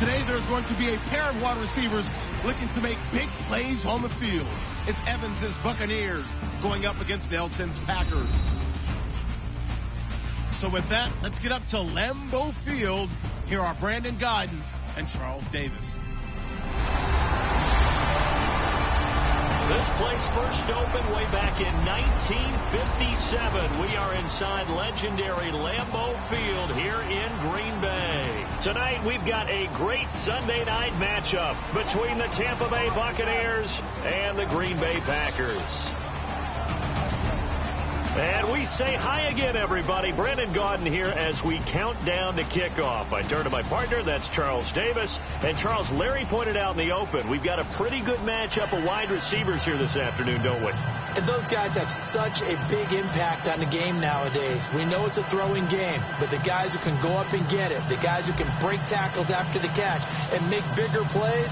Today, there's going to be a pair of wide receivers looking to make big plays on the field. It's Evans' Buccaneers going up against Nelson's Packers. So with that, let's get up to Lambeau Field. Here are Brandon Gaudin and Charles Davis. This place first opened way back in 1957. We are inside legendary Lambeau Field here in Green Bay. Tonight we've got a great Sunday night matchup between the Tampa Bay Buccaneers and the Green Bay Packers. And we say hi again, everybody. Brandon Gaudin here as we count down to kickoff. I turn to my partner, that's Charles Davis. And Charles, Larry pointed out in the open, we've got a pretty good matchup of wide receivers here this afternoon, don't we? And those guys have such a big impact on the game nowadays. We know it's a throwing game, but the guys who can go up and get it, the guys who can break tackles after the catch and make bigger plays,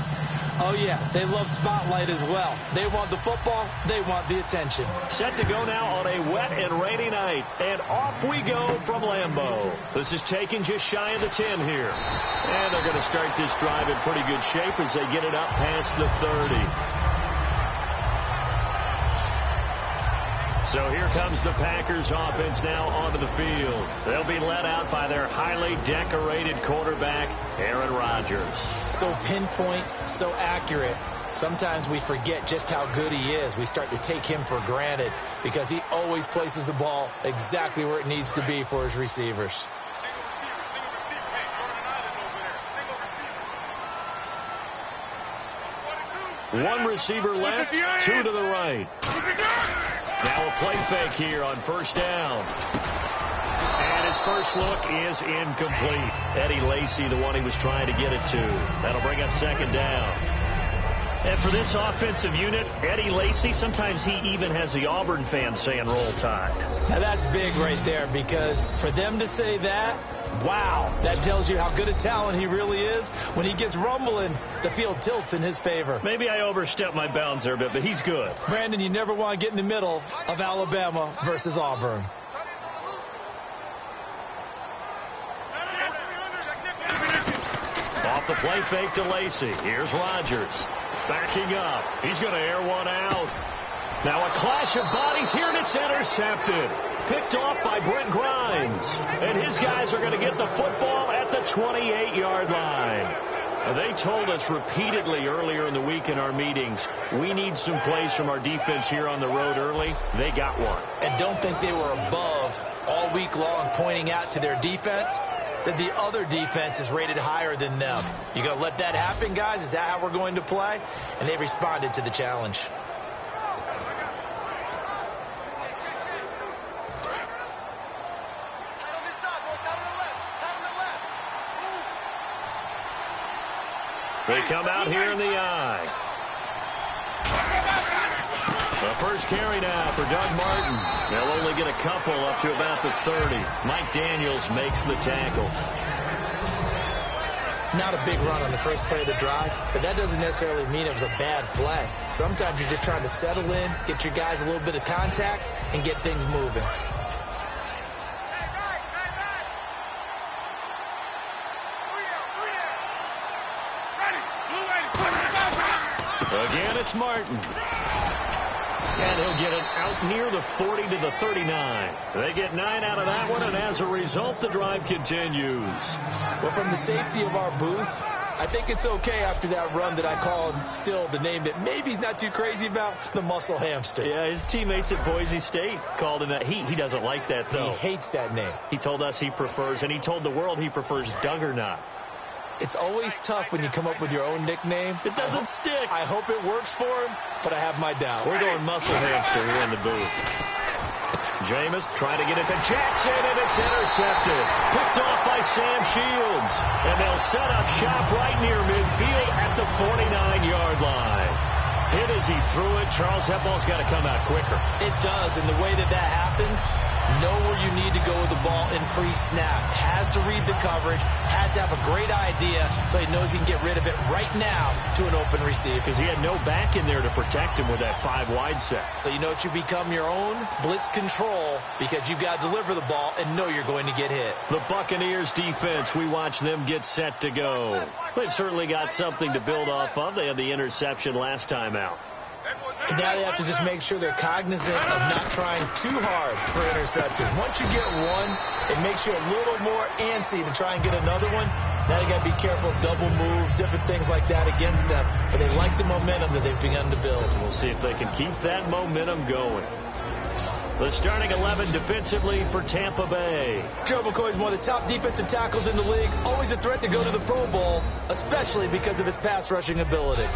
oh, yeah, they love spotlight as well. They want the football. They want the attention. Set to go now on a wet and rainy night. And off we go from Lambeau. This is taken just shy of the 10 here. And they're going to start this drive in pretty good shape as they get it up past the 30. So here comes the Packers offense now onto the field. They'll be led out by their highly decorated quarterback, Aaron Rodgers. So pinpoint, so accurate. Sometimes we forget just how good he is. We start to take him for granted because he always places the ball exactly where it needs to be for his receivers. One receiver left, two to the right. Now a play fake here on first down. And his first look is incomplete. Eddie Lacy, the one he was trying to get it to. That'll bring up second down. And for this offensive unit, Eddie Lacy, sometimes he even has the Auburn fans saying roll tide. Now that's big right there because for them to say that, wow, that tells you how good a talent he really is. When he gets rumbling, the field tilts in his favor. Maybe I overstepped my bounds there a bit, but he's good. Brandon, you never want to get in the middle of Alabama versus Auburn. Off the play fake to Lacy. Here's Rodgers. Backing up. He's going to air one out. Now a clash of bodies here, and it's intercepted. Picked off by Brent Grimes. And his guys are going to get the football at the 28-yard line. They told us repeatedly earlier in the week in our meetings, we need some plays from our defense here on the road early. They got one. And don't think they were above all week long pointing out to their defense that the other defense is rated higher than them. You going to let that happen, guys? Is that how we're going to play? And they responded to the challenge. They come out here in the eye. The first carry now for Doug Martin. They'll only get a couple up to about the 30. Mike Daniels makes the tackle. Not a big run on the first play of the drive, but that doesn't necessarily mean it was a bad play. Sometimes you're just trying to settle in, get your guys a little bit of contact, and get things moving. Again, it's Martin. And he'll get it out near the 40 to the 39. They get 9 out of that one, and as a result, the drive continues. Well, from the safety of our booth, I think it's okay after that run that I called still the name that maybe he's not too crazy about, the muscle hamster. Yeah, his teammates at Boise State called him that. He doesn't like that, though. He hates that name. He told us he prefers, and he told the world he prefers Duggernaut. It's always tough when you come up with your own nickname. It doesn't stick. I hope it works for him, but I have my doubts. We're going muscle hamster here in the booth. Jameis trying to get it to Jackson, and it's intercepted. Picked off by Sam Shields. And they'll set up shop right near midfield at the 49-yard line. Hit as he threw it. Charles, that ball's got to come out quicker. It does, and the way that happens, know where you need to go with the ball in pre-snap. Has to read the coverage, has to have a great idea so he knows he can get rid of it right now to an open receiver. Because he had no back in there to protect him with that 5-wide set. So you know what, you become your own blitz control because you've got to deliver the ball and know you're going to get hit. The Buccaneers defense, we watch them get set to go. They've certainly got something to build off of. They had the interception last time out. And now they have to just make sure they're cognizant of not trying too hard for interception. Once you get one, it makes you a little more antsy to try and get another one. Now you got to be careful, double moves, different things like that against them. But they like the momentum that they've begun to build. We'll see if they can keep that momentum going. The starting 11 defensively for Tampa Bay. Joe McCoy is one of the top defensive tackles in the league. Always a threat to go to the Pro Bowl, especially because of his pass rushing ability.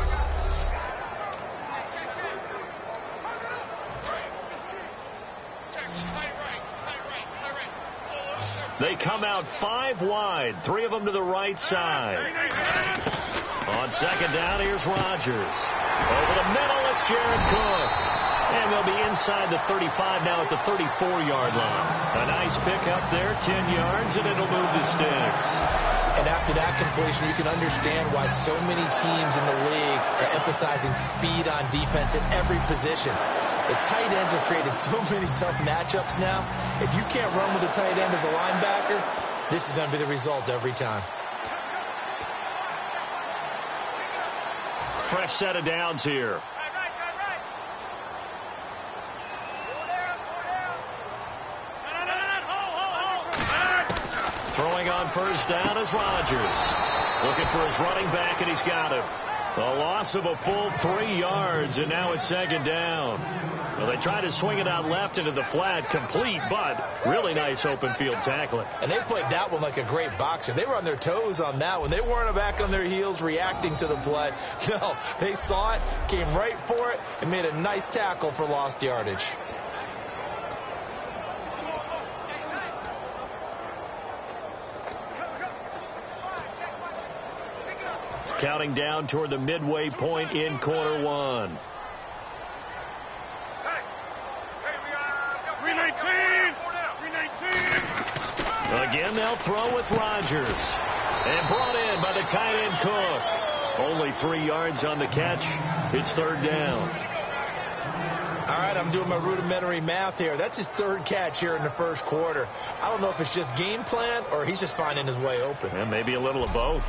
They come out 5 wide, 3 of them to the right side. On second down, here's Rodgers. Over the middle, it's Jared Cook. And they'll be inside the 35 now at the 34-yard line. A nice pick up there, 10 yards, and it'll move the sticks. And after that completion, you can understand why so many teams in the league are emphasizing speed on defense at every position. The tight ends have created so many tough matchups now. If you can't run with a tight end as a linebacker, this is going to be the result every time. Fresh set of downs here. Throwing on first down is Rodgers. Looking for his running back, and he's got him. A loss of a full 3 yards, and now it's second down. Well, they tried to swing it out left into the flat, complete, but really nice open field tackling. And they played that one like a great boxer. They were on their toes on that one. They weren't back on their heels reacting to the play. No, they saw it, came right for it, and made a nice tackle for lost yardage. Counting down toward the midway point in quarter one. Again, they'll throw with Rodgers. And brought in by the tight end Cook. Only 3 yards on the catch. It's third down. All right, I'm doing my rudimentary math here. That's his 3rd catch here in the first quarter. I don't know if it's just game plan or he's just finding his way open. Yeah, maybe a little of both.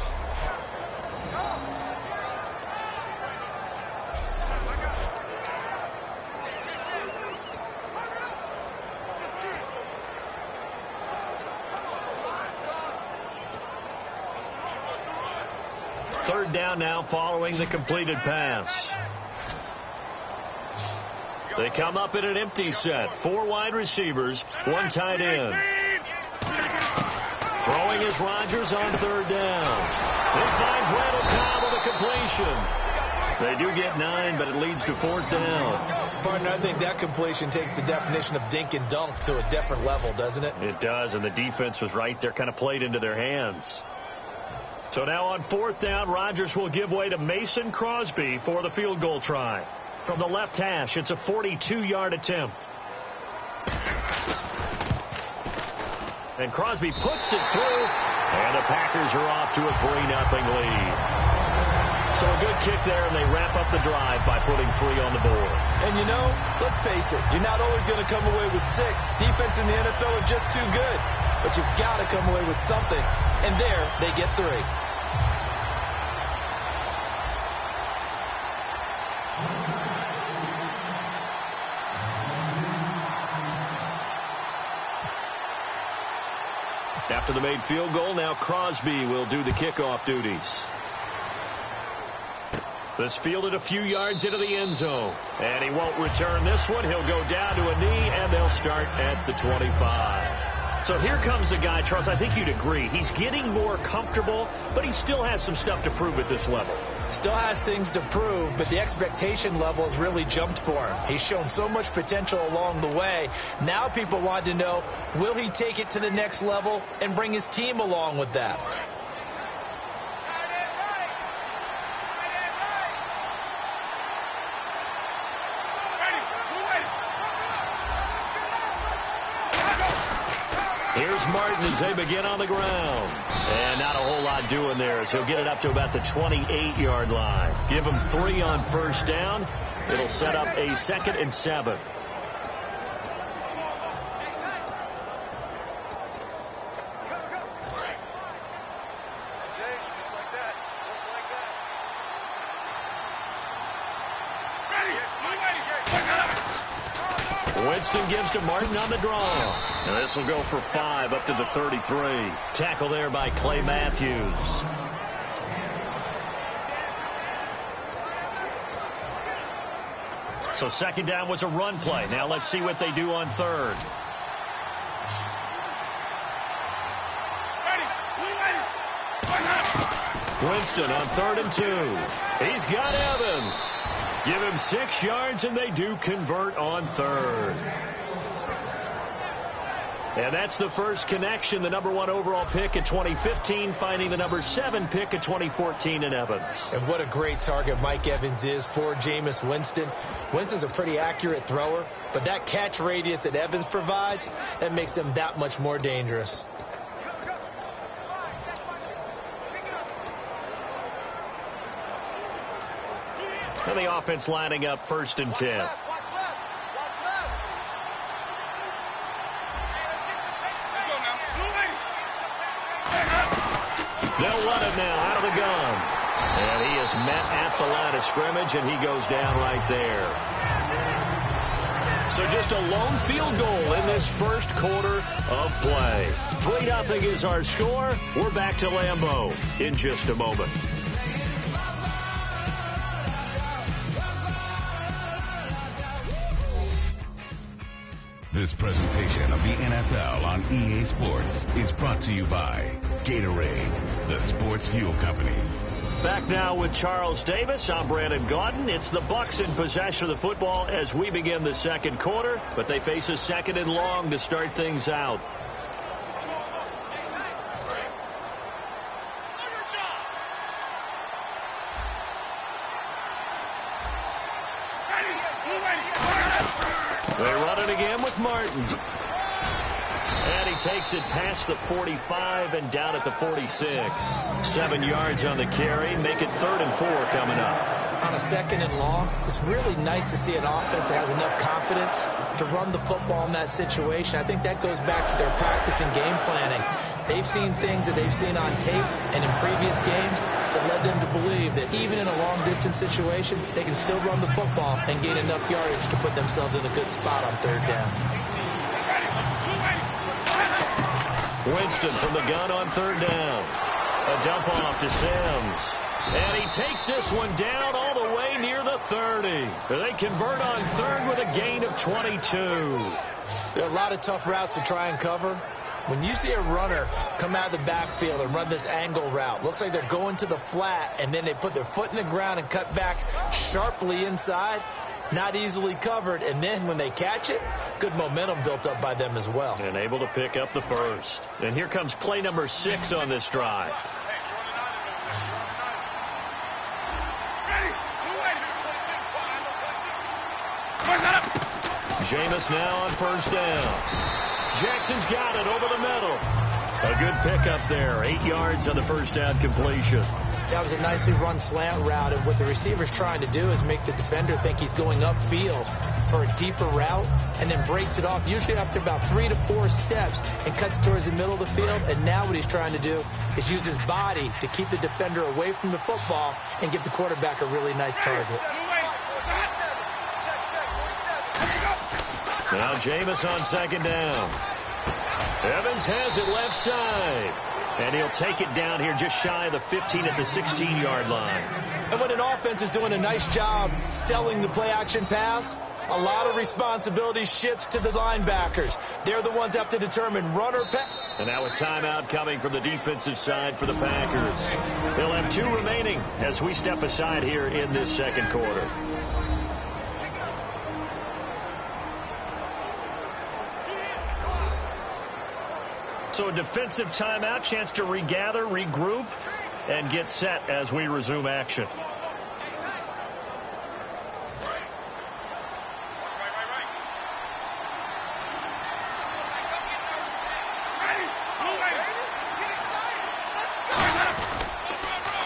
Third down now following the completed pass. They come up in an empty set. 4 wide receivers, 1 tight end. Throwing is Rodgers on third down. It finds Randall Cobb with a completion. They do get 9, but it leads to 4th down. Partner, I think that completion takes the definition of dink and dunk to a different level, doesn't it? It does, and the defense was right there, kind of played into their hands. So now on 4th down, Rodgers will give way to Mason Crosby for the field goal try. From the left hash, it's a 42-yard attempt. And Crosby puts it through, and the Packers are off to a 3-0 lead. So a good kick there, and they wrap up the drive by putting 3 on the board. And you know, let's face it, you're not always going to come away with 6. Defense in the NFL are just too good. But you've got to come away with something. And there, they get 3. After the made field goal, now Crosby will do the kickoff duties. This fielded a few yards into the end zone. And he won't return this one. He'll go down to a knee, and they'll start at the 25. So here comes the guy, Charles, I think you'd agree. He's getting more comfortable, but he still has some stuff to prove at this level. Still has things to prove, but the expectation level has really jumped for him. He's shown so much potential along the way. Now people want to know, will he take it to the next level and bring his team along with that? Martin as they begin on the ground. And not a whole lot doing there as he'll get it up to about the 28-yard line. Give him 3 on first down. It'll set up a 2nd and 7. Winston gives to Martin on the draw. And this will go for 5 up to the 33. Tackle there by Clay Matthews. So 2nd down was a run play. Now let's see what they do on 3rd. Winston on 3rd and 2. He's got Evans. Give him 6 yards, and they do convert on 3rd. And that's the first connection, the number 1 overall pick in 2015, finding the number 7 pick in 2014 in Evans. And what a great target Mike Evans is for Jameis Winston. Winston's a pretty accurate thrower, but that catch radius that Evans provides, that makes him that much more dangerous. And the offense lining up 1st and 10. They'll run it now out of the gun. And he is met at the line of scrimmage, and he goes down right there. So just a lone field goal in this first quarter of play. 3-0 is our score. We're back to Lambeau in just a moment. This presentation of the NFL on EA Sports is brought to you by Gatorade, the sports fuel company. Back now with Charles Davis. I'm Brandon Gaudin. It's the Bucs in possession of the football as we begin the second quarter, but they face a 2nd and long to start things out. They run it again with Martin. And he takes it past the 45 and down at the 46. 7 yards on the carry. Make it 3rd and 4 coming up. On a 2nd and long, it's really nice to see an offense that has enough confidence to run the football in that situation. I think that goes back to their practice and game planning. They've seen things that they've seen on tape and in previous games that led them to believe that even in a long-distance situation, they can still run the football and gain enough yardage to put themselves in a good spot on 3rd down. Winston from the gun on 3rd down. A dump off to Sims. And he takes this one down all the way near the 30. They convert on 3rd with a gain of 22. There are a lot of tough routes to try and cover. When you see a runner come out of the backfield and run this angle route, looks like they're going to the flat, and then they put their foot in the ground and cut back sharply inside, not easily covered, and then when they catch it, good momentum built up by them as well. And able to pick up the first. And here comes play number 6 on this drive. Jameis now on 1st down. Jackson's got it over the middle. A good pickup there. 8 yards on the 1st down completion. That was a nicely run slant route, and what the receiver's trying to do is make the defender think he's going upfield for a deeper route, and then breaks it off, usually after about 3 to 4 steps, and cuts towards the middle of the field. And now what he's trying to do is use his body to keep the defender away from the football and give the quarterback a really nice target. Now Jameis on 2nd down. Evans has it left side. And he'll take it down here just shy of the 15 at the 16-yard line. And when an offense is doing a nice job selling the play-action pass, a lot of responsibility shifts to the linebackers. They're the ones that have to determine run or pass. And now a timeout coming from the defensive side for the Packers. They'll have 2 remaining as we step aside here in this second quarter. So a defensive timeout, chance to regather, regroup, and get set as we resume action.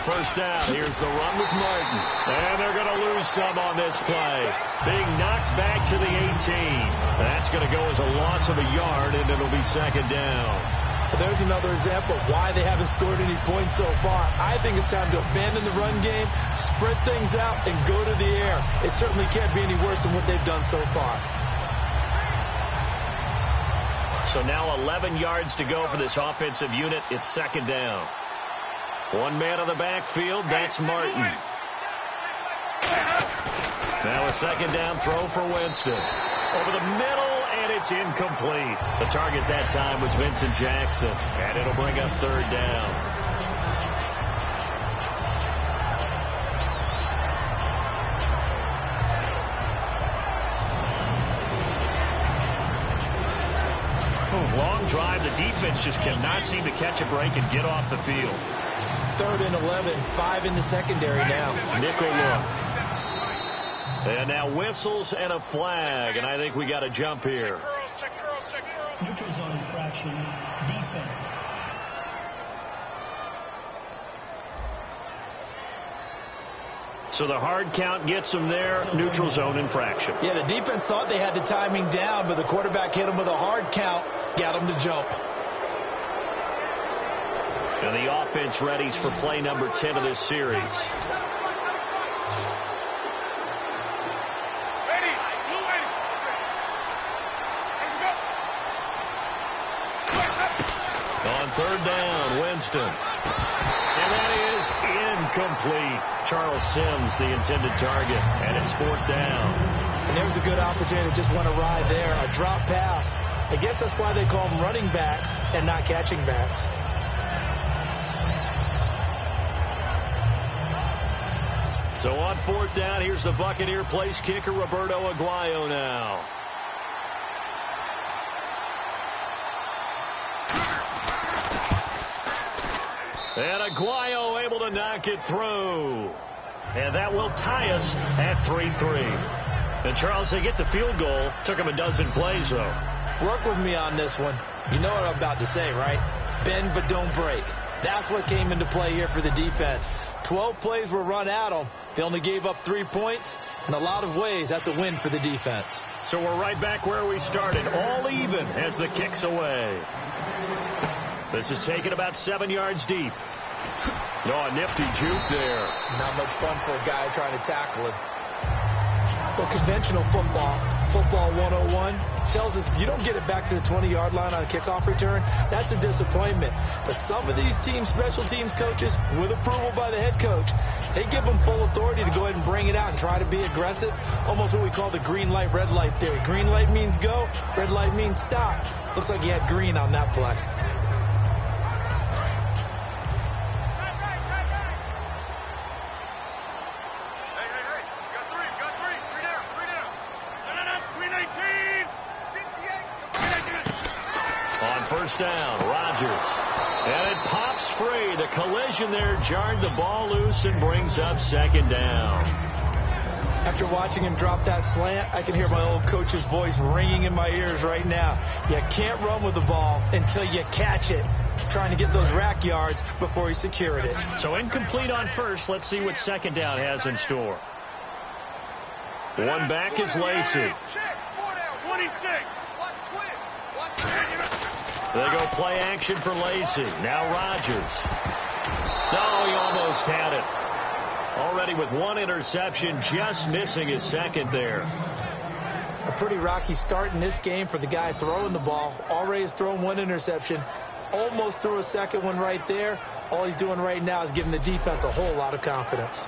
first down. Here's the run with Martin. And they're going to lose some on this play. Being knocked back to the 18. That's going to go as a loss of a yard, and it'll be second down. Well, there's another example of why they haven't scored any points so far. I think it's time to abandon the run game, spread things out, and go to the air. It certainly can't be any worse than what they've done so far. So now 11 yards to go for this offensive unit. It's second down. One man on the backfield. That's Martin. Now a second down throw for Winston. Over the middle, and it's incomplete. The target that time was Vincent Jackson, and it'll bring up third down. Long drive. The defense just cannot seem to catch a break and get off the field. 3rd and 11, 5 in the secondary now. Nickel look. And now whistles and a flag, and I think we got a jump here. Neutral zone infraction, defense. So the hard count gets them there. Neutral zone infraction. Yeah, the defense thought they had the timing down, but the quarterback hit them with a hard count, got them to jump. And the offense readies for play number 10 of this series. On third down, Winston. And that is incomplete. Charles Sims, the intended target, and it's 4th down. And there's a good opportunity to just want to ride there. A drop pass. I guess that's why they call them running backs and not catching backs. So on 4th down, here's the Buccaneer place kicker, Roberto Aguayo now. And Aguayo able to knock it through. And that will tie us at 3-3. And Charles, they get the field goal. Took them a dozen plays, though. Work with me on this one. You know what I'm about to say, right? Bend but don't break. That's what came into play here for the defense. 12 plays were run at them. They only gave up 3 points. In a lot of ways, that's a win for the defense. So we're right back where we started. All even as the kick's away. This is taken about 7 yards deep. Oh, a nifty juke there. Not much fun for a guy trying to tackle him. Well, conventional football 101, tells us if you don't get it back to the 20-yard line on a kickoff return, that's a disappointment. But some of these special teams coaches, with approval by the head coach, they give them full authority to go ahead and bring it out and try to be aggressive. Almost what we call the green light, red light theory. Green light means go, red light means stop. Looks like he had green on that play. Down, Rodgers. And it pops free. The collision there jarred the ball loose and brings up second down. After watching him drop that slant, I can hear my old coach's voice ringing in my ears right now. You can't run with the ball until you catch it. Trying to get those rack yards before he secured it. So incomplete on first. Let's see what second down has in store. One back is Lacey. They go play action for Lacey. Now Rodgers. No, he almost had it. Already with 1 interception, just missing his second there. A pretty rocky start in this game for the guy throwing the ball. Already has thrown 1 interception. Almost threw a second one right there. All he's doing right now is giving the defense a whole lot of confidence.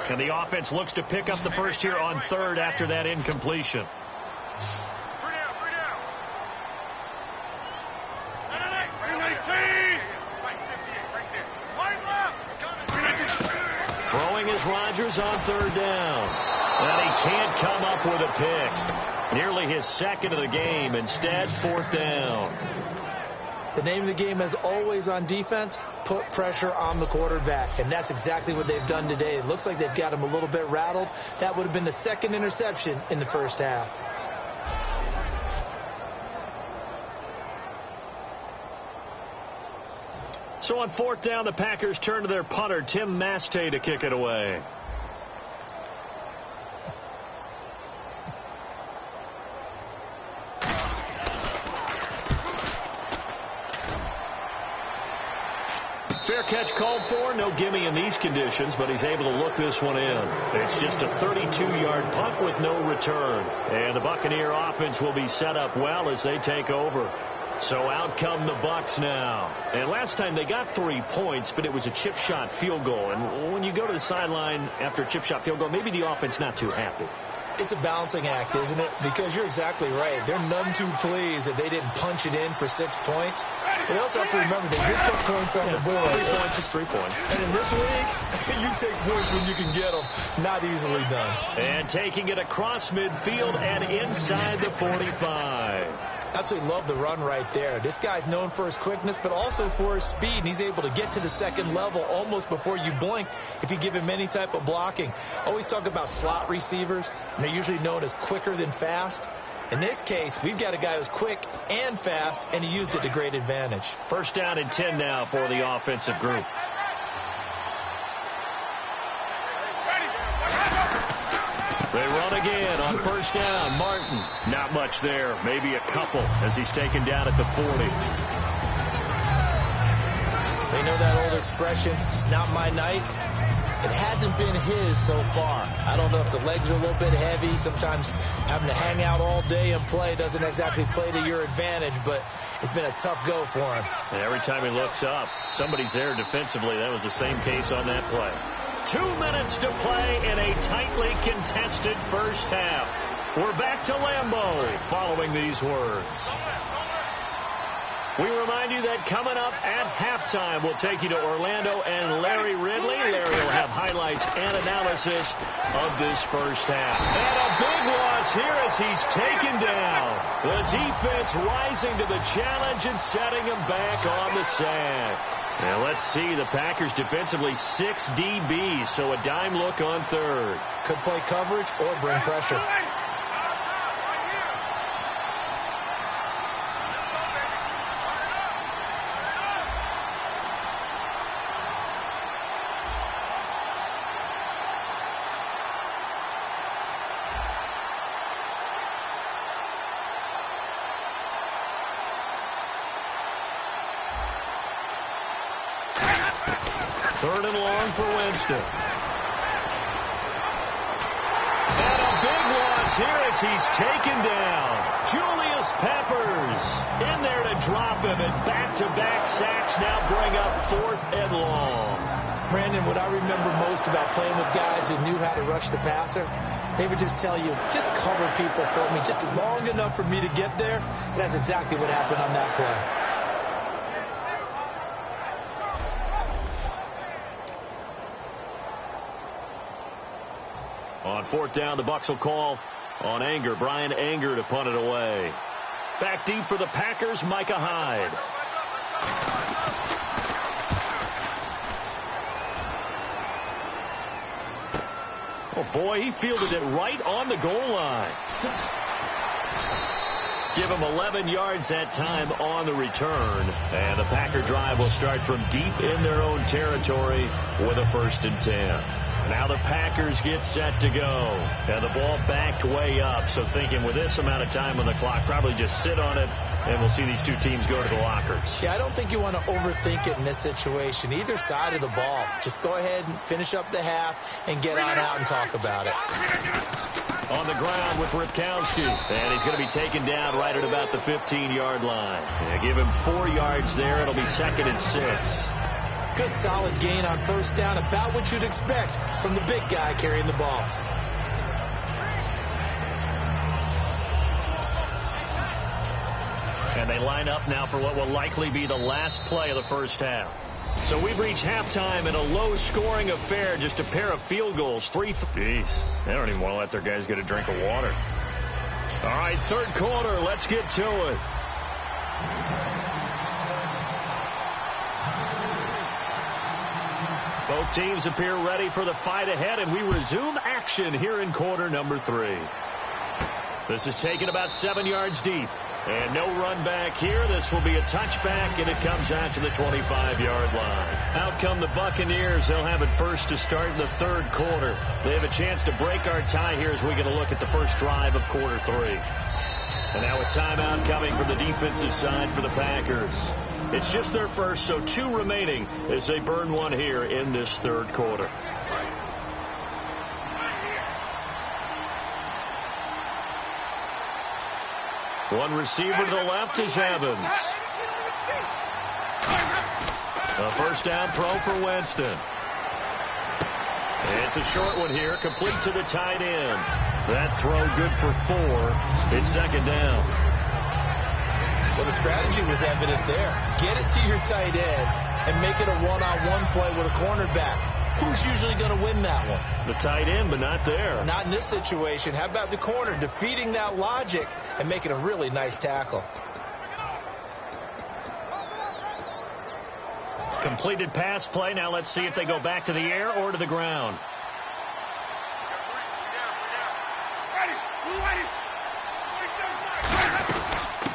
And the offense looks to pick up the first here on 3rd after that incompletion. Throwing is Rodgers on 3rd down. And he can't come up with a pick. Nearly his second of the game. Instead, 4th down. The name of the game is always on defense, put pressure on the quarterback. And that's exactly what they've done today. It looks like they've got him a little bit rattled. That would have been the second interception in the first half. So on fourth down, the Packers turn to their punter, Tim Mastay, to kick it away. Fair catch called for. No gimme in these conditions, but he's able to look this one in. It's just a 32-yard punt with no return. And the Buccaneer offense will be set up well as they take over. So out come the Bucs now. And last time they got 3 points, but it was a chip shot field goal. And when you go to the sideline after a chip shot field goal, maybe the offense not too happy. It's a balancing act, isn't it? Because you're exactly right. They're none too pleased that they didn't punch it in for 6 points. But also have to remember they did put points on the board. 3 points is 3 points. And in this league, you take points when you can get them. Not easily done. And taking it across midfield and inside the 45. Absolutely love the run right there. This guy's known for his quickness, but also for his speed. And he's able to get to the second level almost before you blink if you give him any type of blocking. Always talk about slot receivers, and they're usually known as quicker than fast. In this case, we've got a guy who's quick and fast, and he used it to great advantage. First down and 10 now for the offensive group. They run again on first down. Martin, not much there. Maybe a couple as he's taken down at the 40. They know that old expression, it's not my night. It hasn't been his so far. I don't know if the legs are a little bit heavy. Sometimes having to hang out all day and play doesn't exactly play to your advantage, but it's been a tough go for him. And every time he looks up, somebody's there defensively. That was the same case on that play. 2 minutes to play in a tightly contested first half. We're back to Lambeau following these words. We remind you that coming up at halftime, we'll take you to Orlando and Larry Ridley. Larry will have highlights and analysis of this first half. And a big loss here as he's taken down. The defense rising to the challenge and setting him back on the sack. Now let's see, the Packers defensively 6 DBs, so a dime look on third. Could play coverage or bring pressure. Third and long for Winston. And a big loss here as he's taken down. Julius Peppers in there to drop him, and back-to-back sacks now bring up 4th and long. Brandon, what I remember most about playing with guys who knew how to rush the passer, they would just tell you, just cover people for me, just long enough for me to get there. And that's exactly what happened on that play. On fourth down, the Bucs will call on Anger. Brian Anger to punt it away. Back deep for the Packers, Micah Hyde. Oh, boy, he fielded it right on the goal line. Give him 11 yards that time on the return. And the Packer drive will start from deep in their own territory with a 1st and 10. Now the Packers get set to go. And the ball backed way up. So thinking with this amount of time on the clock, probably just sit on it, and we'll see these two teams go to the lockers. Yeah, I don't think you want to overthink it in this situation. Either side of the ball. Just go ahead and finish up the half and get on out and talk about it. On the ground with Ripkowski. And he's going to be taken down right at about the 15-yard line. Yeah, give him 4 yards there. It'll be 2nd and 6. Good solid gain on first down, about what you'd expect from the big guy carrying the ball. And they line up now for what will likely be the last play of the first half. So we've reached halftime in a low-scoring affair, just a pair of field goals. Jeez, they don't even want to let their guys get a drink of water. All right, third quarter, let's get to it. Both teams appear ready for the fight ahead, and we resume action here in quarter number 3. This is taken about 7 yards deep. And no run back here. This will be a touchback, and it comes out to the 25-yard line. Out come the Buccaneers. They'll have it first to start in the third quarter. They have a chance to break our tie here as we get a look at the first drive of quarter 3. And now a timeout coming from the defensive side for the Packers. It's just their first, so 2 remaining as they burn one here in this third quarter. One receiver to the left is Evans. A first down throw for Winston. It's a short one here, complete to the tight end. That throw good for 4. It's second down. Well, the strategy was evident there. Get it to your tight end and make it a one-on-one play with a cornerback. Who's usually going to win that one? The tight end, but not there. Not in this situation. How about the corner defeating that logic and making a really nice tackle? Completed pass play. Now let's see if they go back to the air or to the ground.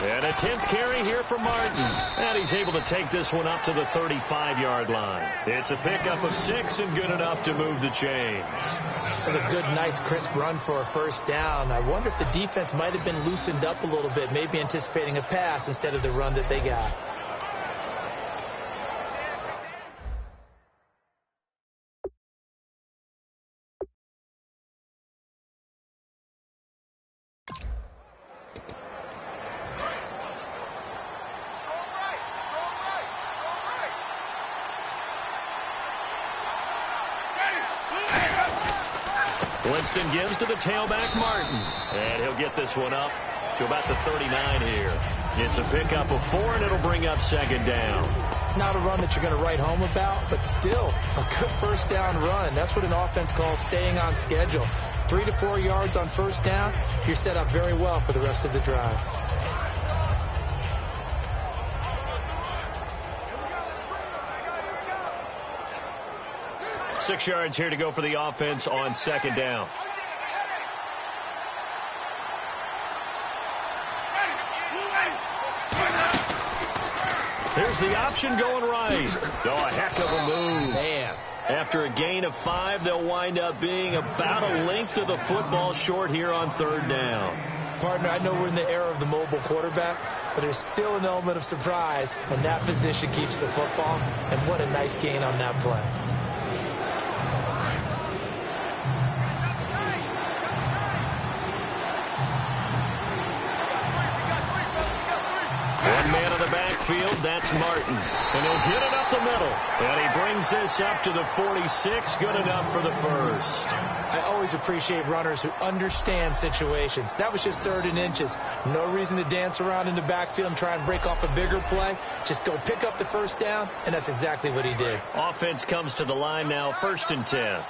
And a 10th carry here for Martin. And he's able to take this one up to the 35-yard line. It's a pickup of 6 and good enough to move the chains. That was a good, nice, crisp run for a first down. I wonder if the defense might have been loosened up a little bit, maybe anticipating a pass instead of the run that they got. Winston gives to the tailback, Martin. And he'll get this one up to about the 39 here. It's a pickup of 4, and it'll bring up second down. Not a run that you're going to write home about, but still a good first down run. That's what an offense calls staying on schedule. 3 to 4 yards on first down, you're set up very well for the rest of the drive. Six yards here to go for the offense on second down. Here's the option going right. Oh, a heck of a move. Man. After a gain of 5, they'll wind up being about a length of the football short here on third down. Partner, I know we're in the era of the mobile quarterback, but there's still an element of surprise when that position keeps the football, and what a nice gain on that play. Backfield, that's Martin. And he'll get it up the middle. And he brings this up to the 46. Good enough for the first. I always appreciate runners who understand situations. That was just 3rd and inches. No reason to dance around in the backfield and try and break off a bigger play. Just go pick up the first down, and that's exactly what he did. Offense comes to the line now, 1st and 10.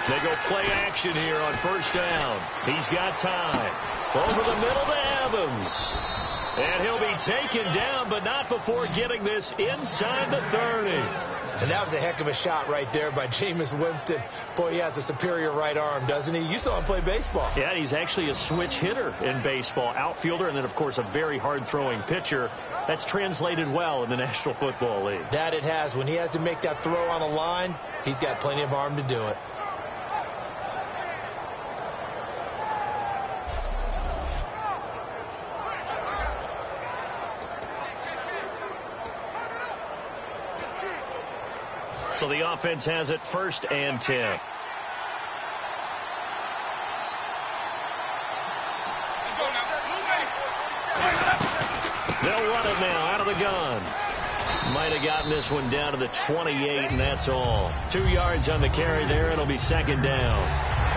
They go play action here on first down. He's got time. Over the middle to Evans. And he'll be taken down, but not before getting this inside the 30. And that was a heck of a shot right there by Jameis Winston. Boy, he has a superior right arm, doesn't he? You saw him play baseball. Yeah, he's actually a switch hitter in baseball. Outfielder, and then, of course, a very hard-throwing pitcher. That's translated well in the National Football League. That it has. When he has to make that throw on a line, he's got plenty of arm to do it. So the offense has it 1st and 10. They'll run it now out of the gun. Might have gotten this one down to the 28, and that's all. 2 yards on the carry there. It'll be second down.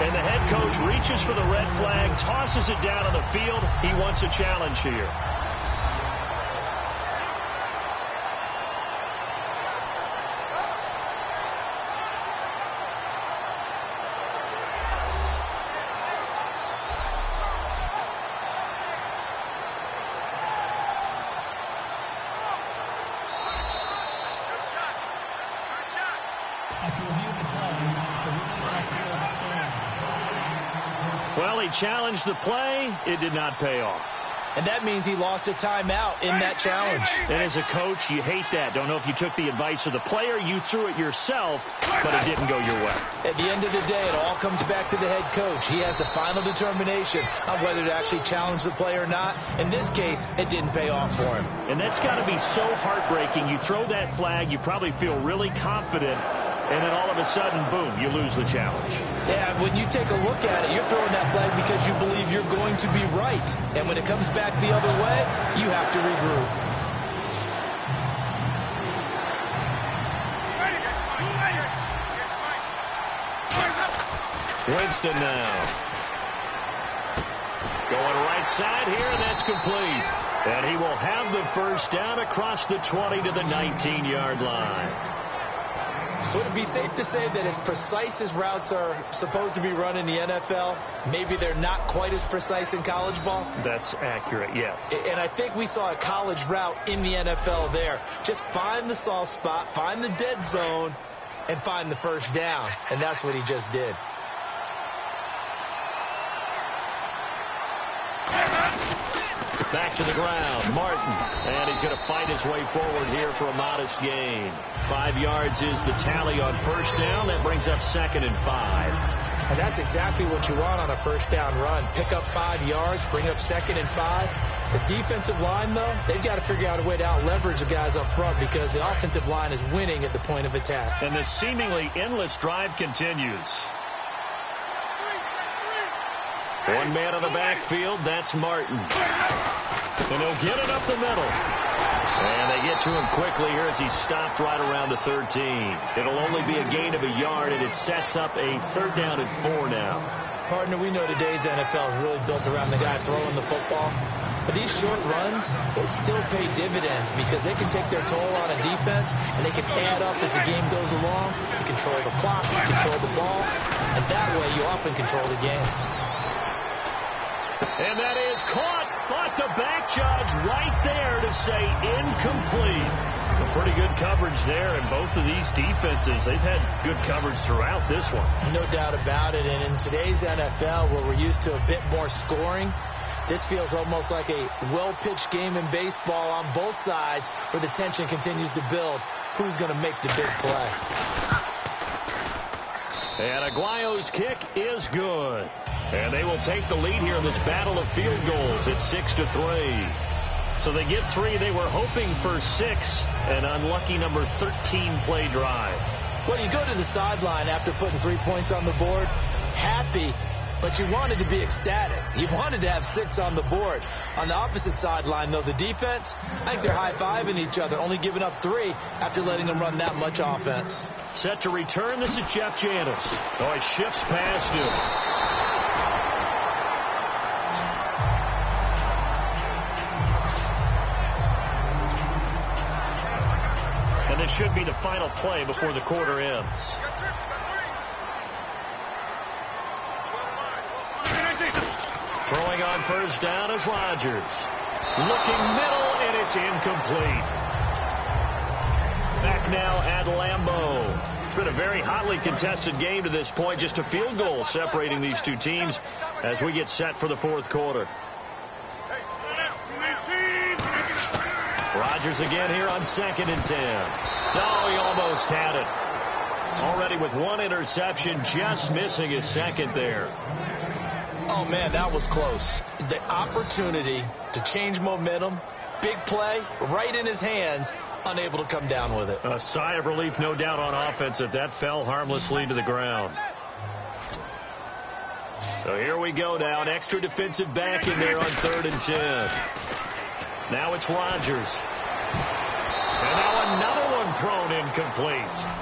And the head coach reaches for the red flag, tosses it down on the field. He wants a challenge here. After reviewing the play, the ruling on the field stands. Well, he challenged the play. It did not pay off. And that means he lost a timeout in that challenge. And as a coach, you hate that. Don't know if you took the advice of the player, you threw it yourself, but it didn't go your way. At the end of the day, it all comes back to the head coach. He has the final determination on whether to actually challenge the play or not. In this case, it didn't pay off for him. And that's got to be so heartbreaking. You throw that flag, you probably feel really confident, and then all of a sudden, boom, you lose the challenge. Yeah, when you take a look at it, you're throwing that flag because you believe you're going to be right. And when it comes back the other way, you have to regroup. Winston now. Going right side here, and that's complete. And he will have the first down across the 20 to the 19-yard line. Would it be safe to say that as precise as routes are supposed to be run in the NFL, maybe they're not quite as precise in college ball? That's accurate, yeah. And I think we saw a college route in the NFL there. Just find the soft spot, find the dead zone, and find the first down. And that's what he just did. Back to the ground, Martin. And he's going to fight his way forward here for a modest gain. 5 yards is the tally on first down. That brings up 2nd and 5. And that's exactly what you want on a first down run. Pick up 5 yards, bring up 2nd and 5. The defensive line, though, they've got to figure out a way to out-leverage the guys up front because the offensive line is winning at the point of attack. And the seemingly endless drive continues. One man on the backfield, that's Martin. And he'll get it up the middle. And they get to him quickly here as he stopped right around the 13. It'll only be a gain of a yard, and it sets up a 3rd down and 4 now. Partner, we know today's NFL is really built around the guy throwing the football. But these short runs, they still pay dividends because they can take their toll on a defense, and they can add up as the game goes along. You control the clock, you control the ball, and that way you often control the game. And that is caught, but the back judge right there to say incomplete. A pretty good coverage there, and both of these defenses, they've had good coverage throughout this one. No doubt about it, and in today's NFL, where we're used to a bit more scoring, this feels almost like a well-pitched game in baseball on both sides where the tension continues to build. Who's going to make the big play? And Aguayo's kick is good. And they will take the lead here in this battle of field goals. It's 6-3. So they get 3. They were hoping for 6. An unlucky number 13 play drive. Well, you go to the sideline after putting 3 points on the board, happy, but you wanted to be ecstatic. You wanted to have 6 on the board. On the opposite sideline, though, the defense, I think they're high-fiving each other, only giving up 3 after letting them run that much offense. Set to return. This is Jeff Janis. Oh, it shifts past him. And this should be the final play before the quarter ends. Throwing on first down is Rodgers. Looking middle, and it's incomplete. Back now at Lambeau. It's been a very hotly contested game to this point. Just a field goal separating these two teams as we get set for the 4th quarter. Rodgers again here on 2nd and 10. No, he almost had it. Already with 1 interception, just missing his 2nd there. Oh, man, that was close. The opportunity to change momentum, big play, right in his hands, unable to come down with it. A sigh of relief, no doubt, on offense that fell harmlessly to the ground. So here we go now. An extra defensive back in there on 3rd and 10. Now it's Rodgers. And now another one thrown incomplete.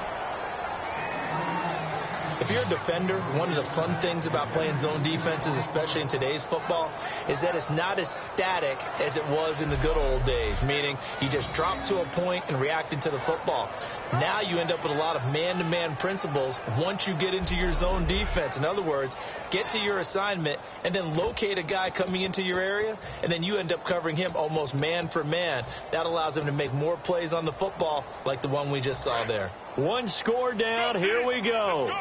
If you're a defender, one of the fun things about playing zone defenses, especially in today's football, is that it's not as static as it was in the good old days, meaning you just dropped to a point and reacted to the football. Now you end up with a lot of man-to-man principles once you get into your zone defense. In other words, get to your assignment and then locate a guy coming into your area, and then you end up covering him almost man for man. That allows him to make more plays on the football like the one we just saw there. One score down. Here we go.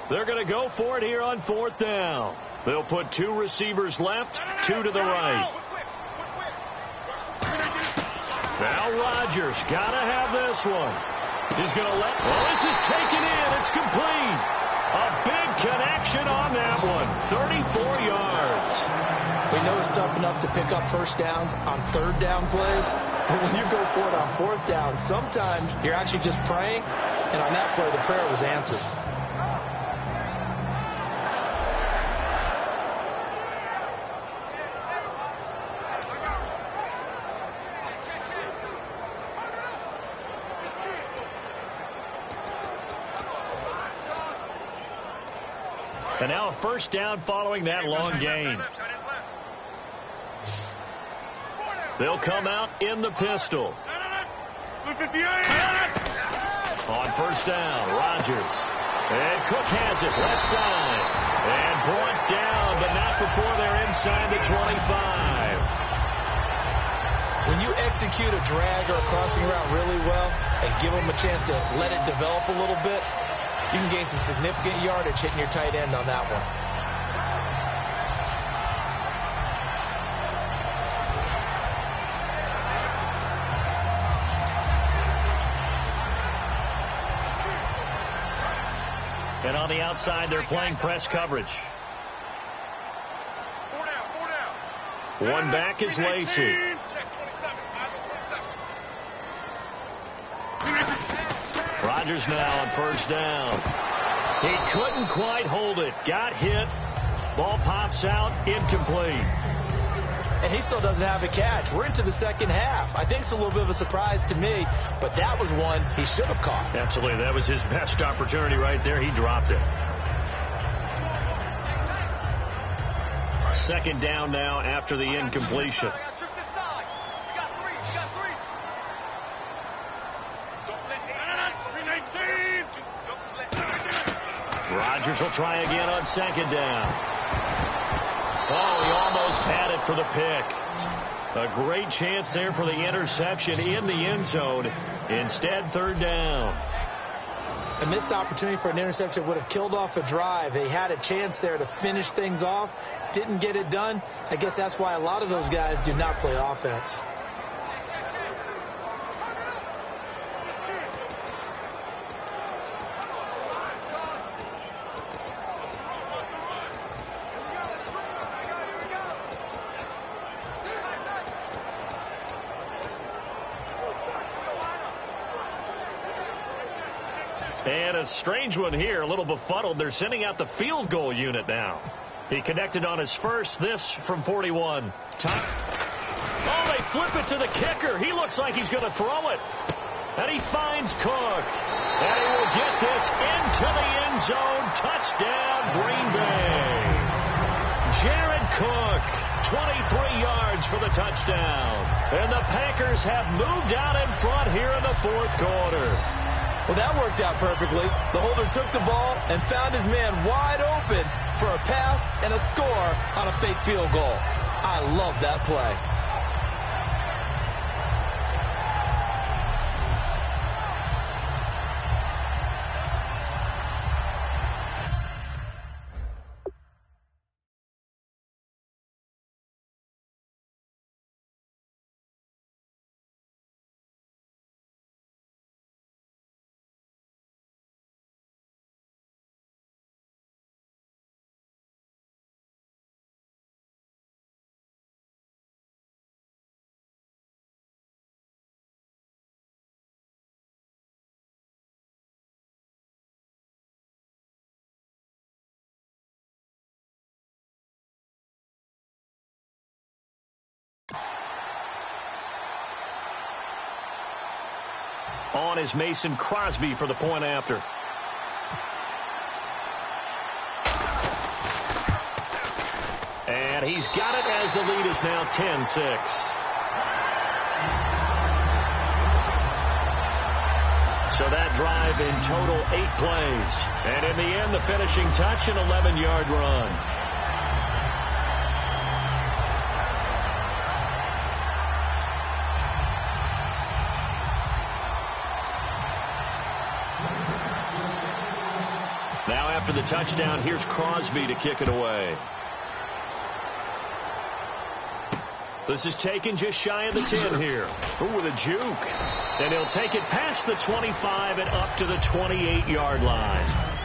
They're going to go for it here on 4th down. They'll put 2 receivers left, 2 to the right. Now Rodgers got to have this one. He's going to let... Well, this is taken in. It's complete. A big connection on that one. 34 yards. We know it's tough enough to pick up first downs on 3rd down plays. But when you go for it on 4th down, sometimes you're actually just praying. And on that play, the prayer was answered. And now a first down following that long gain. They'll come out in the pistol. On first down, Rodgers. And Cook has it, left side. And brought down, but not before they're inside the 25. When you execute a drag or a crossing route really well and give them a chance to let it develop a little bit, you can gain some significant yardage hitting your tight end on that one. And on the outside, they're playing press coverage. 4 down. One back is Lacey. Rodgers now on first down. He couldn't quite hold it. Got hit. Ball pops out. Incomplete. And he still doesn't have a catch. We're into the second half. I think it's a little bit of a surprise to me, but that was one he should have caught. Absolutely. That was his best opportunity right there. He dropped it. Second down now after the incompletion. Rodgers will try again on second down. Oh, he almost had it for the pick. A great chance there for the interception in the end zone. Instead, third down. A missed opportunity for an interception would have killed off a drive. They had a chance there to finish things off. Didn't get it done. I guess that's why a lot of those guys do not play offense. And a strange one here, a little befuddled. They're sending out the field goal unit now. He connected on his first, this from 41. Oh, they flip it to the kicker. He looks like he's going to throw it. And he finds Cook. And he will get this into the end zone. Touchdown, Green Bay. Jared Cook, 23 yards for the touchdown. And the Packers have moved out in front here in the fourth quarter. Well, that worked out perfectly. The holder took the ball and found his man wide open for a pass and a score on a fake field goal. I love that play. On is Mason Crosby for the point after. And he's got it as the lead is now 10-6. So that drive in total 8 plays. And in the end, the finishing touch, an 11-yard run. Now after the touchdown, here's Crosby to kick it away. This is taken just shy of the 10 here. Ooh, with a juke. And he'll take it past the 25 and up to the 28-yard line.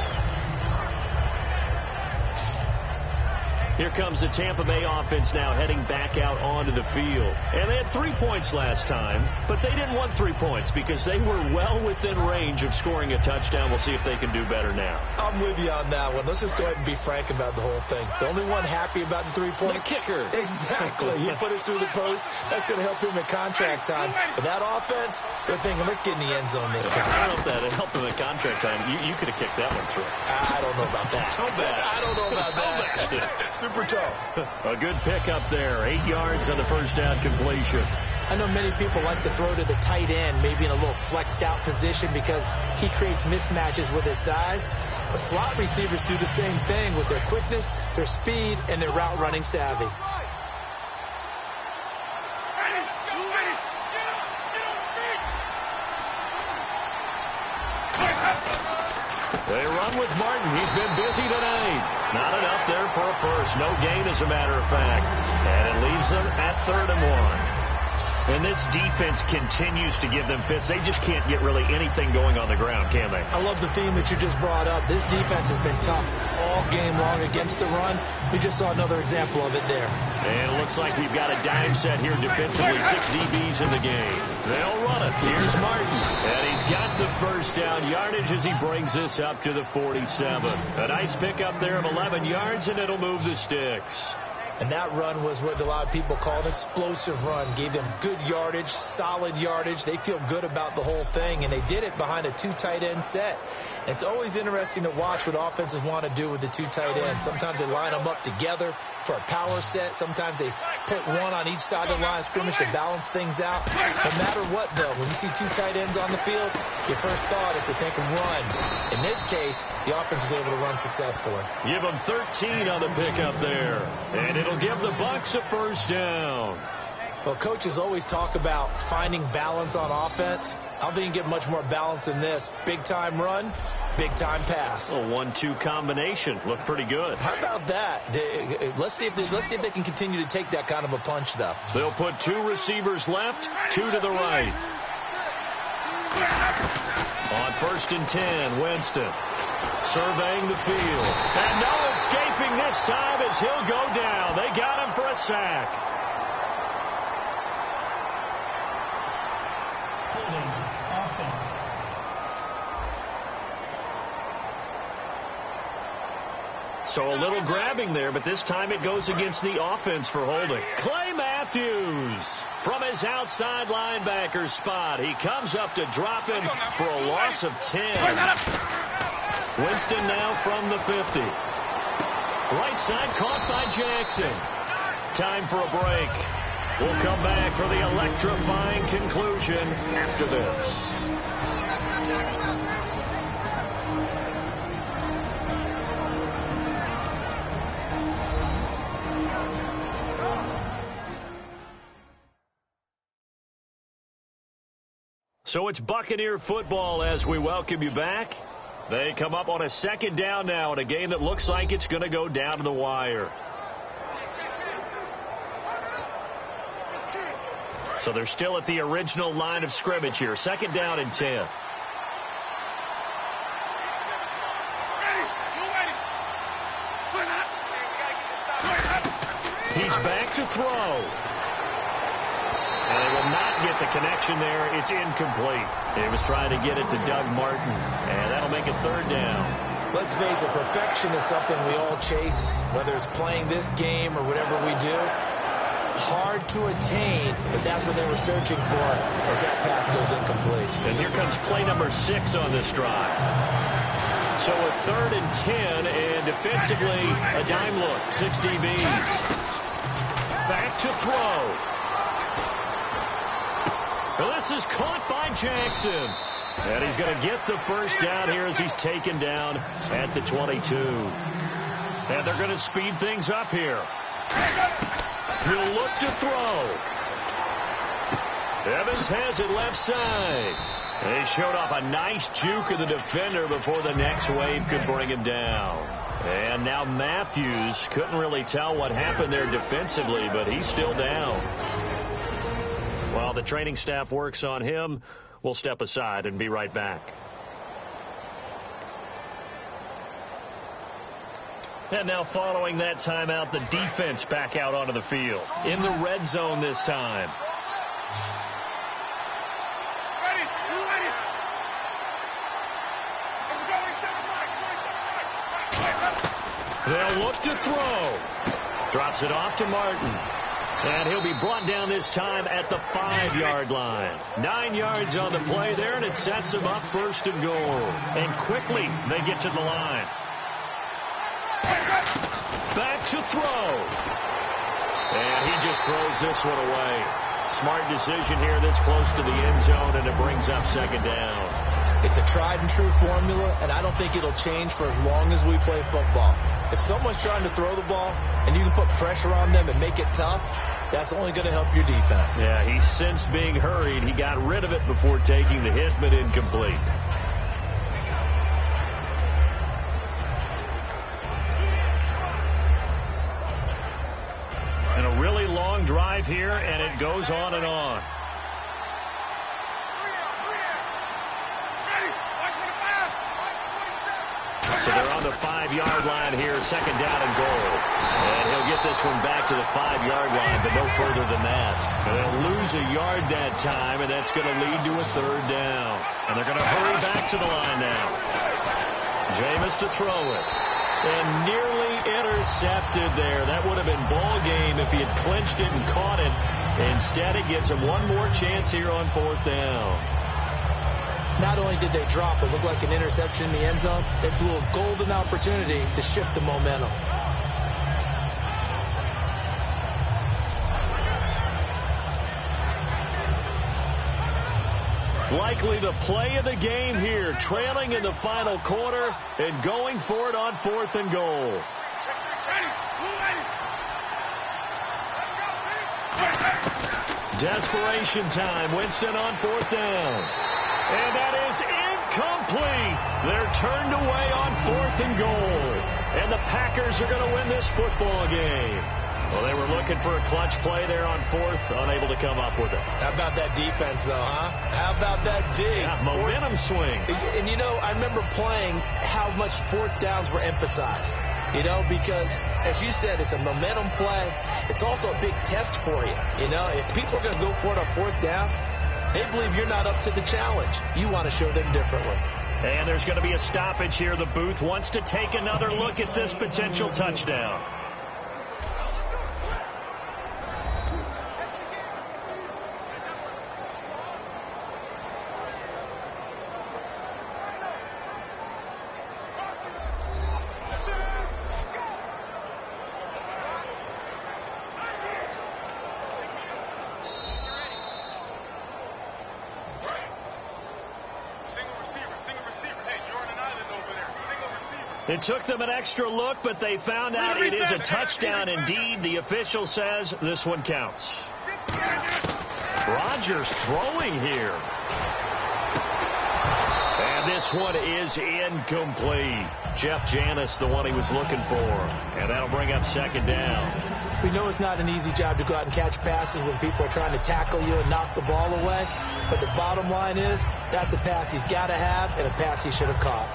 Here comes the Tampa Bay offense now heading back out onto the field. And they had 3 points last time, but they didn't want 3 points because they were well within range of scoring a touchdown. We'll see if they can do better now. I'm with you on that one. Let's just go ahead and be frank about the whole thing. The only one happy about the 3-point? The kicker. Exactly. He put it through the post. That's going to help him at contract time. But that offense, they're thinking, let's get in the end zone this time. I don't know if that helped him at contract time. You could have kicked that one through. I don't know about that. I don't know about that. Super toe. A good pickup there. 8 yards on the first down completion. I know many people like to throw to the tight end, maybe in a little flexed out position because he creates mismatches with his size. But slot receivers do the same thing with their quickness, their speed, and their route running savvy. They run with Martin. He's been busy tonight. Not enough there for a first. No gain, as a matter of fact. And it leaves them at 3rd and 1. And this defense continues to give them fits. They just can't get really anything going on the ground, can they? I love the theme that you just brought up. This defense has been tough all game long against the run. We just saw another example of it there. And it looks like we've got a dime set here defensively. 6 DBs in the game. They'll run it. Here's Martin. And he's got the first down yardage as he brings this up to the 47. A nice pickup there of 11 yards, and it'll move the sticks. And that run was what a lot of people call an explosive run. Gave them good yardage, solid yardage. They feel good about the whole thing, and they did it behind a 2 tight end set. It's always interesting to watch what offenses want to do with the 2 tight ends. Sometimes they line them up together for a power set. Sometimes they put one on each side of the line of scrimmage to balance things out. No matter what, though, when you see 2 tight ends on the field, your first thought is to think run. In this case, the offense was able to run successfully. Give them 13 on the pickup there. And it'll give the Bucs a first down. Well, coaches always talk about finding balance on offense. I don't think you can get much more balance than this. Big-time run, big-time pass. A 1-2 combination. Looked pretty good. How about that? Let's see if they can continue to take that kind of a punch, though. They'll put 2 receivers left, 2 to the right. On 1st and 10, Winston surveying the field. And no escaping this time as he'll go down. They got him for a sack. Holding offense. So a little grabbing there, but this time it goes against the offense for holding. Clay Matthews from his outside linebacker spot. He comes up to drop him for a loss of 10. Winston now from the 50. Right side caught by Jackson. Time for a break. We'll come back for the electrifying conclusion after this. So it's Buccaneer football as we welcome you back. They come up on a 2nd down now in a game that looks like it's going to go down to the wire. So they're still at the original line of scrimmage here. 2nd down and 10. He's back to throw. And they will not get the connection there. It's incomplete. He was trying to get it to Doug Martin. And that'll make it 3rd down. Let's face it, perfection is something we all chase, whether it's playing this game or whatever we do. Hard to attain, but that's what they were searching for as that pass goes incomplete. And here comes play number 6 on this drive. So a 3rd and 10, and defensively, a dime look. 6 DBs. Back to throw. Well, this is caught by Jackson. And he's going to get the first down here as he's taken down at the 22. And they're going to speed things up here. He'll look to throw. Evans has it left side. They showed off a nice juke of the defender before the next wave could bring him down. And now Matthews couldn't really tell what happened there defensively, but he's still down. While the training staff works on him, we'll step aside and be right back. And now following that timeout, the defense back out onto the field. In the red zone this time. They'll look to throw. Drops it off to Martin. And he'll be brought down this time at the 5-yard line. 9 yards on the play there, and it sets him up 1st and goal. And quickly they get to the line. Back to throw. And he just throws this one away. Smart decision here this close to the end zone, and it brings up 2nd down. It's a tried-and-true formula, and I don't think it'll change for as long as we play football. If someone's trying to throw the ball and you can put pressure on them and make it tough, that's only going to help your defense. Yeah, he's since being hurried. He got rid of it before taking the hit, but incomplete. And a really long drive here, and it goes on and on. So they're on the 5-yard line here, 2nd down and goal. And he'll get this one back to the 5-yard line, but no further than that. And they'll lose a yard that time, and that's going to lead to a 3rd down. And they're going to hurry back to the line now. Jameis to throw it. And nearly intercepted there. That would have been ball game if he had clinched it and caught it. Instead, it gives him one more chance here on 4th down. Not only did they drop what looked like an interception in the end zone, they blew a golden opportunity to shift the momentum. Likely the play of the game here, trailing in the final quarter and going for it on 4th and goal. Desperation time. Winston on 4th down. And that is incomplete. They're turned away on 4th and goal. And the Packers are going to win this football game. Well, they were looking for a clutch play there on 4th, unable to come up with it. How about that defense, though, huh? How about that D? Yeah, momentum swing. And, you know, I remember playing how much 4th downs were emphasized. You know, because, as you said, it's a momentum play. It's also a big test for you. You know, if people are going to go for it on 4th down, they believe you're not up to the challenge. You want to show them differently. And there's going to be a stoppage here. The booth wants to take another look at this potential touchdown. It took them an extra look, but they found out it is a touchdown indeed. The official says this one counts. Rodgers throwing here. And this one is incomplete. Jeff Janis, the one he was looking for. And that'll bring up 2nd down. We know it's not an easy job to go out and catch passes when people are trying to tackle you and knock the ball away. But the bottom line is, that's a pass he's got to have and a pass he should have caught.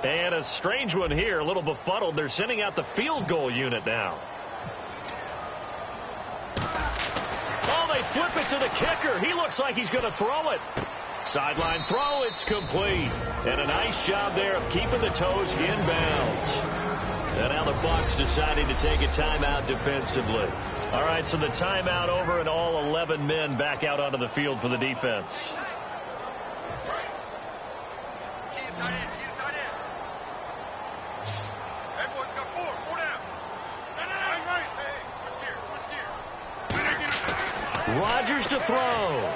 And a strange one here, a little befuddled. They're sending out the field goal unit now. Oh, they flip it to the kicker. He looks like he's going to throw it. Sideline throw, it's complete. And a nice job there of keeping the toes in bounds. And now the Bucs deciding to take a timeout defensively. All right, so the timeout over and all 11 men back out onto the field for the defense. Rodgers to throw.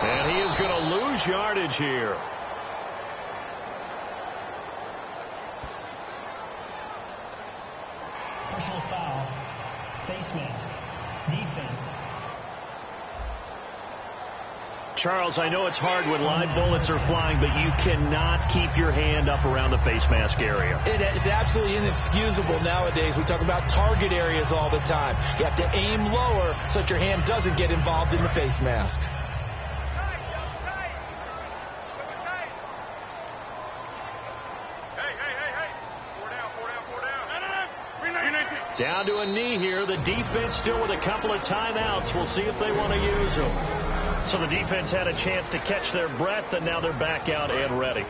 And he is going to lose yardage here. Personal foul. Face mask. Defense. Charles, I know it's hard when live bullets are flying, but you cannot keep your hand up around the face mask area. It is absolutely inexcusable nowadays. We talk about target areas all the time. You have to aim lower so that your hand doesn't get involved in the face mask. Down to a knee here. The defense still with a couple of timeouts. We'll see if they want to use them. So the defense had a chance to catch their breath, and now they're back out and ready.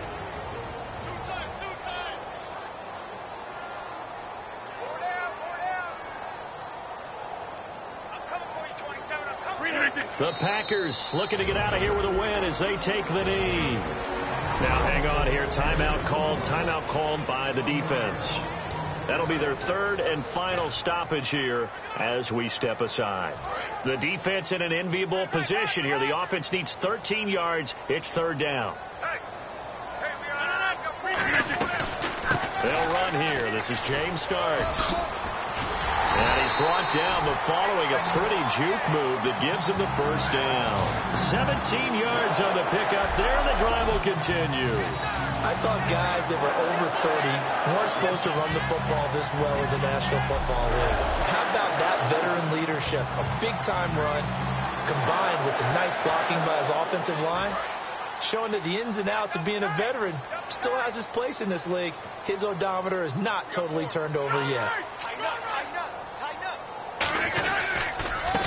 The Packers looking to get out of here with a win as they take the knee. Now hang on here. Timeout called by the defense. That'll be their third and final stoppage here as we step aside. The defense in an enviable position here. The offense needs 13 yards. It's third down. They'll run here. This is James Starks. And he's brought down, but following a pretty juke move that gives him the first down. 17 yards on the pickup there. The drive will continue. I thought guys that were over 30 weren't supposed to run the football this well in the National Football League. How about that veteran leadership? A big-time run combined with some nice blocking by his offensive line, showing that the ins and outs of being a veteran still has his place in this league. His odometer is not totally turned over yet.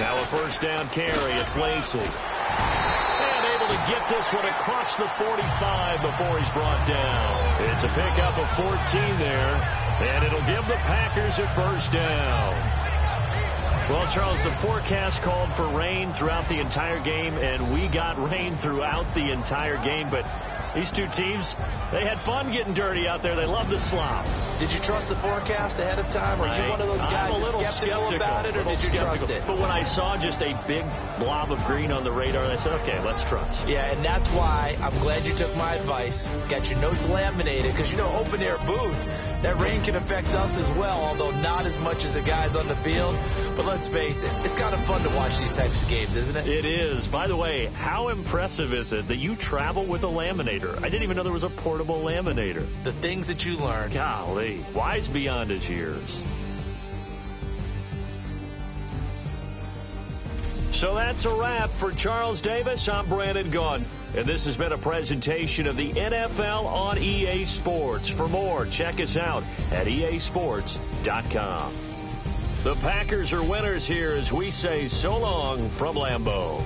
Now a first down carry. It's Lacey. And able to get this one across the 45 before he's brought down. It's a pickup of 14 there. And it'll give the Packers a first down. Well, Charles, the forecast called for rain throughout the entire game, and we got rain throughout the entire game. But these two teams, they had fun getting dirty out there. They love the slop. Did you trust the forecast ahead of time? Are you one of those guys that's skeptical about it, or did you trust it? But when I saw just a big blob of green on the radar, I said, okay, let's trust. Yeah, and that's why I'm glad you took my advice. Got your notes laminated, because, you know, open-air booth, that rain can affect us as well, although not as much as the guys on the field. But let's face it, it's kind of fun to watch these types of games, isn't it? It is. By the way, how impressive is it that you travel with a laminator? I didn't even know there was a portable laminator. The things that you learn. Golly, wise beyond his years. So that's a wrap for Charles Davis. I'm Brandon Gaudin, and this has been a presentation of the NFL on EA Sports. For more, check us out at easports.com. The Packers are winners here as we say so long from Lambeau.